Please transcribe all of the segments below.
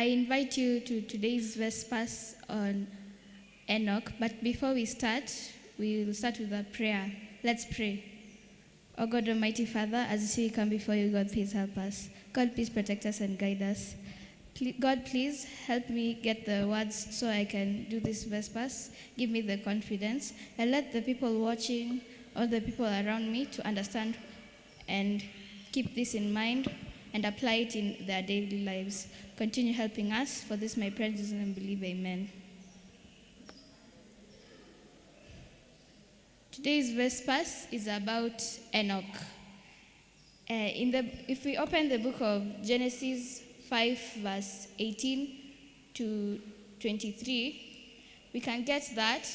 I invite you to today's Vespers on Enoch, but before we start, we will start with a prayer. Let's pray. Oh God, Almighty Father, as we come before you, God, please help us. God, please protect us and guide us. God, please help me get the words so I can do this Vespers. Give me the confidence, and let the people watching, all the people around me, to understand and keep this in mind and apply it in their daily lives. Continue helping us. For this, my prayer in Jesus' name, and believe, amen. Today's Vespers is about Enoch. If we open the book of Genesis 5, verse 18 to 23, we can get that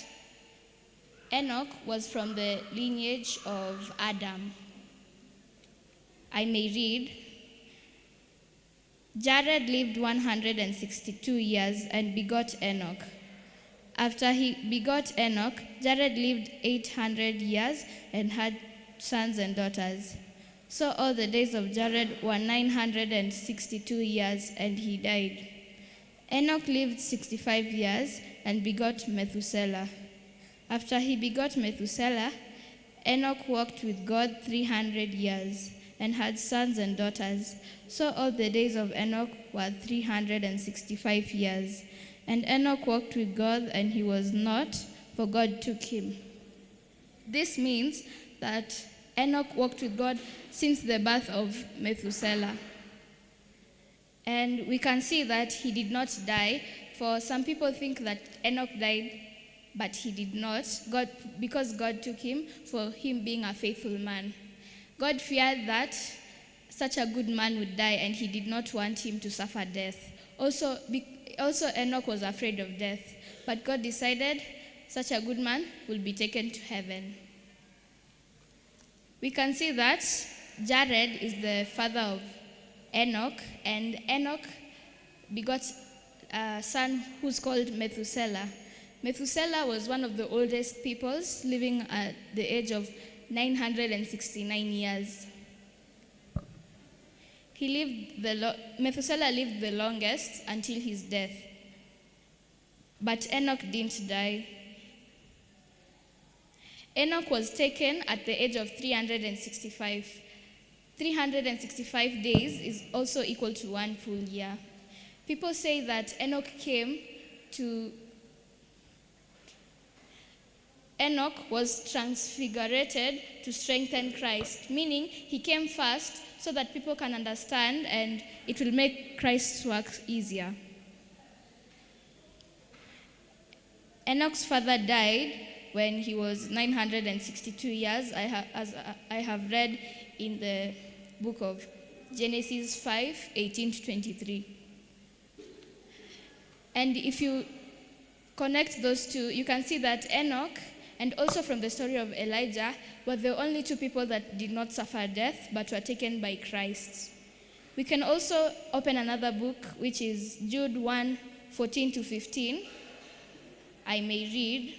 Enoch was from the lineage of Adam. I may read, Jared lived 162 years and begot Enoch. After he begot Enoch, Jared lived 800 years and had sons and daughters. So all the days of Jared were 962 years, and he died. Enoch lived 65 years and begot Methuselah. After he begot Methuselah, Enoch walked with God 300 years and had sons and daughters. So all the days of Enoch were 365 years. And Enoch walked with God, and he was not, for God took him. This means that Enoch walked with God since the birth of Methuselah. And we can see that he did not die. For some people think that Enoch died, but he did not, because God took him for him being a faithful man. God feared that such a good man would die, and he did not want him to suffer death. Also, Enoch was afraid of death, but God decided such a good man will be taken to heaven. We can see that Jared is the father of Enoch, and Enoch begot a son who's called Methuselah. Methuselah was one of the oldest peoples, living at the age of 969 years. Methuselah lived the longest until his death. But Enoch didn't die. Enoch was taken at the age of 365. 365 days is also equal to 1 full year. People say that Enoch was transfigurated to strengthen Christ, meaning he came first so that people can understand and it will make Christ's work easier. Enoch's father died when he was 962 years, as I have read in the book of Genesis 5, 18 to 23. And if you connect those two, you can see that Enoch, and also from the story of Elijah, were the only two people that did not suffer death but were taken by Christ. We can also open another book, which is Jude 1, 14 to 15. I may read.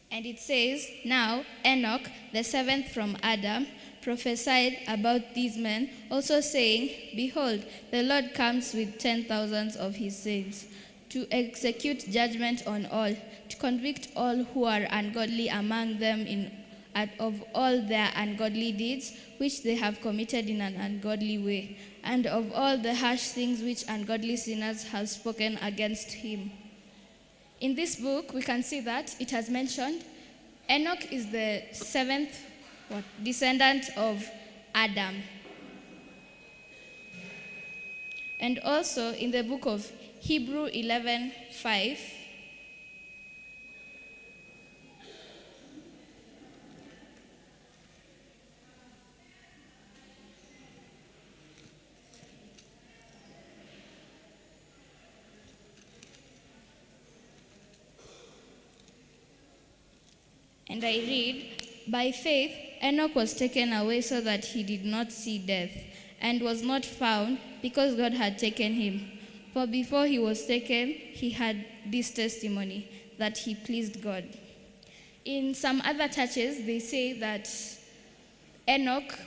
And it says, Now Enoch, the seventh from Adam, prophesied about these men, also saying, Behold, the Lord comes with 10,000s of his saints, to execute judgment on all, to convict all who are ungodly among them of all their ungodly deeds, which they have committed in an ungodly way, and of all the harsh things which ungodly sinners have spoken against him. In this book, we can see that it has mentioned Enoch is the seventh descendant of Adam. And also in the book of Hebrew 11:5, and I read, By faith, Enoch was taken away so that he did not see death, and was not found because God had taken him. For before he was taken, he had this testimony that he pleased God. In some other churches, they say that Enoch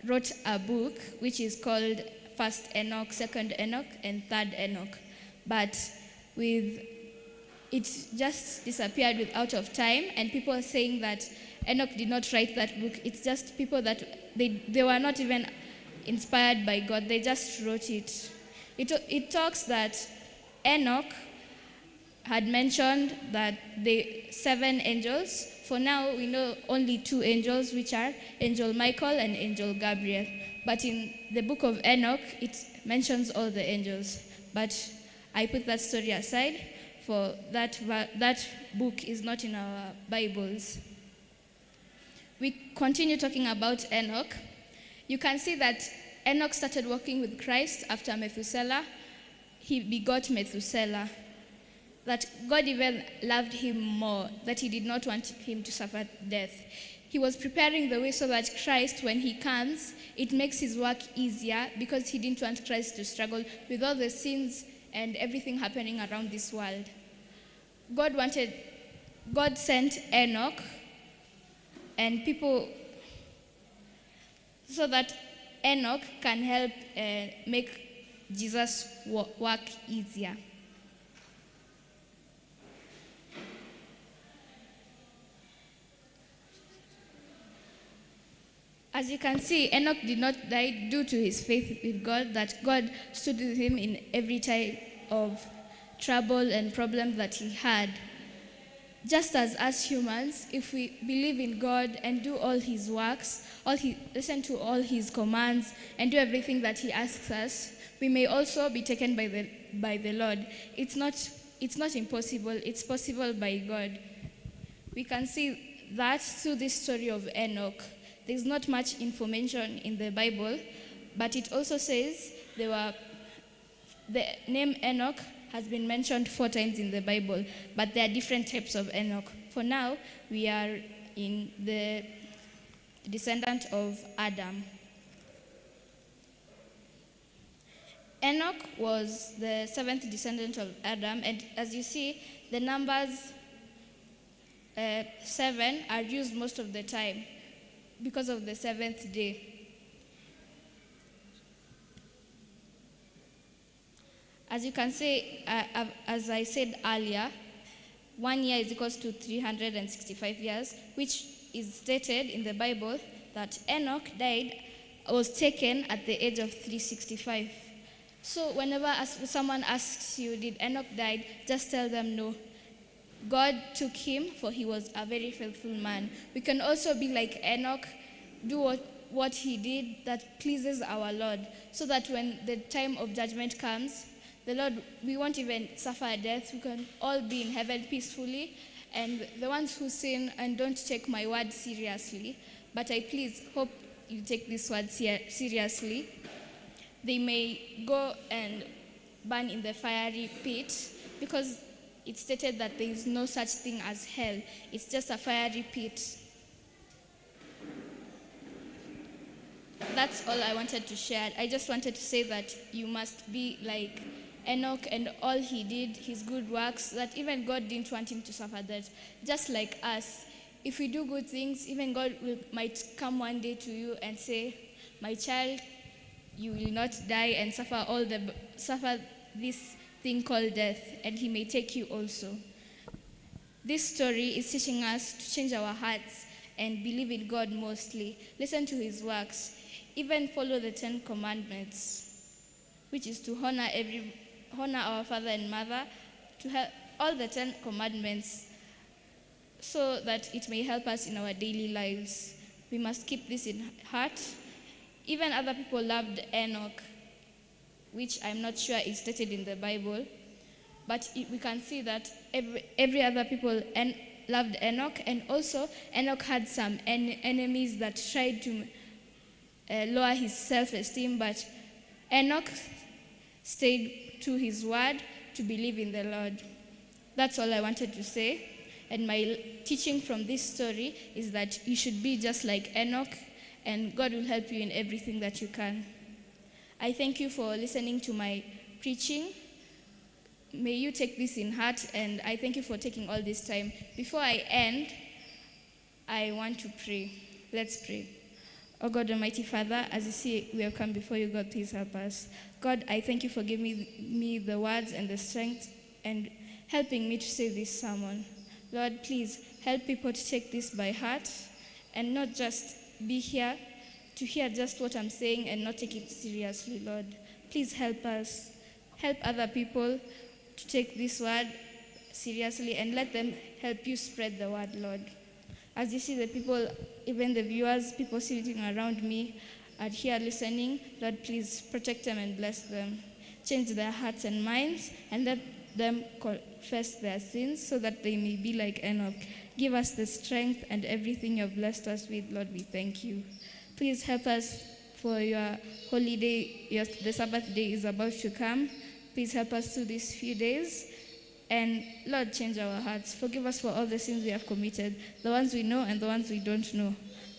wrote a book which is called First Enoch, Second Enoch, and Third Enoch. But it just disappeared out of time, and people are saying that Enoch did not write that book. It's just people that they were not even inspired by God. They just wrote it. It talks that Enoch had mentioned that the 7 angels. For now, we know only 2 angels, which are Angel Michael and Angel Gabriel. But in the book of Enoch, it mentions all the angels. But I put that story aside, for that book is not in our Bibles. We continue talking about Enoch. You can see that Enoch started walking with Christ after Methuselah. He begot Methuselah. That God even loved him more, that he did not want him to suffer death. He was preparing the way so that Christ, when he comes, it makes his work easier, because he didn't want Christ to struggle with all the sins and everything happening around this world. God sent Enoch and people so that Enoch can help make Jesus' work easier. As you can see, Enoch did not die due to his faith with God, that God stood with him in every type of trouble and problem that he had. Just as us humans, if we believe in God and do all his works, listen to all his commands, and do everything that he asks us, we may also be taken by the Lord. It's not impossible, it's possible by God. We can see that through this story of Enoch. There's not much information in the Bible, but it also says the name Enoch has been mentioned 4 times in the Bible, but there are different types of Enoch. For now, we are in the descendant of Adam. Enoch was the 7th descendant of Adam, and as you see, the numbers 7 are used most of the time because of the 7th day. As you can see, as I said earlier, 1 year is equals to 365 years, which is stated in the Bible that Enoch was taken at the age of 365. So whenever someone asks you, did Enoch die, just tell them no. God took him, for he was a very faithful man. We can also be like Enoch, do what he did that pleases our Lord, so that when the time of judgment comes, the Lord, we won't even suffer death. We can all be in heaven peacefully. And the ones who sin and don't take my word seriously, but I please hope you take this word seriously, they may go and burn in the fiery pit, because it's stated that there is no such thing as hell. It's just a fiery pit. That's all I wanted to share. I just wanted to say that you must be like Enoch and all he did, his good works, that even God didn't want him to suffer that. Just like us, if we do good things, even God might come one day to you and say, my child, you will not die and suffer this thing called death, and he may take you also. This story is teaching us to change our hearts and believe in God mostly. Listen to his works. Even follow the 10 commandments, which is to honor our father and mother, to have all the 10 commandments, so that it may help us in our daily lives. We must keep this in heart. Even other people loved Enoch, which I'm not sure is stated in the Bible, but we can see that every other people loved Enoch, and also Enoch had some enemies that tried to lower his self-esteem, but Enoch stayed to his word to believe in the Lord. That's all I wanted to say. And my teaching from this story is that you should be just like Enoch, and God will help you in everything that you can. I thank you for listening to my preaching. may you take this in heart, and I thank you for taking all this time. Before I end, I want to pray. Let's pray. Oh God, Almighty Father, as you see, we have come before you, God, please help us. God, I thank you for giving me the words and the strength and helping me to say this sermon. Lord, please help people to take this by heart and not just be here to hear just what I'm saying and not take it seriously, Lord. Please help us. Help other people to take this word seriously and let them help you spread the word, Lord. As you see the people, even the viewers, people sitting around me are here listening, Lord, please protect them and bless them. Change their hearts and minds and let them confess their sins so that they may be like Enoch. Give us the strength and everything you have blessed us with, Lord, we thank you. Please help us for your holy day. The Sabbath day is about to come. Please help us through these few days. And Lord, change our hearts. Forgive us for all the sins we have committed, the ones we know and the ones we don't know.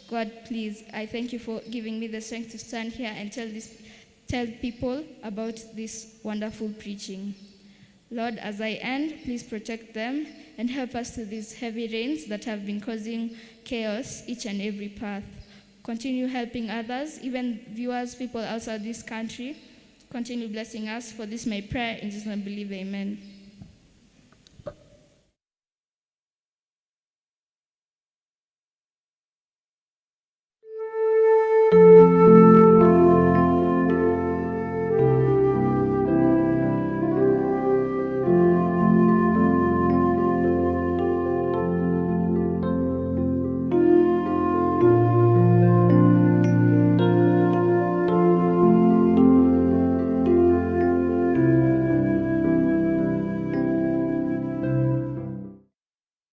God, please, I thank you for giving me the strength to stand here and tell people about this wonderful preaching. Lord, as I end, please protect them and help us through these heavy rains that have been causing chaos each and every path. Continue helping others, even viewers, people outside this country. Continue blessing us. For this my prayer, in Jesus' name I believe, amen.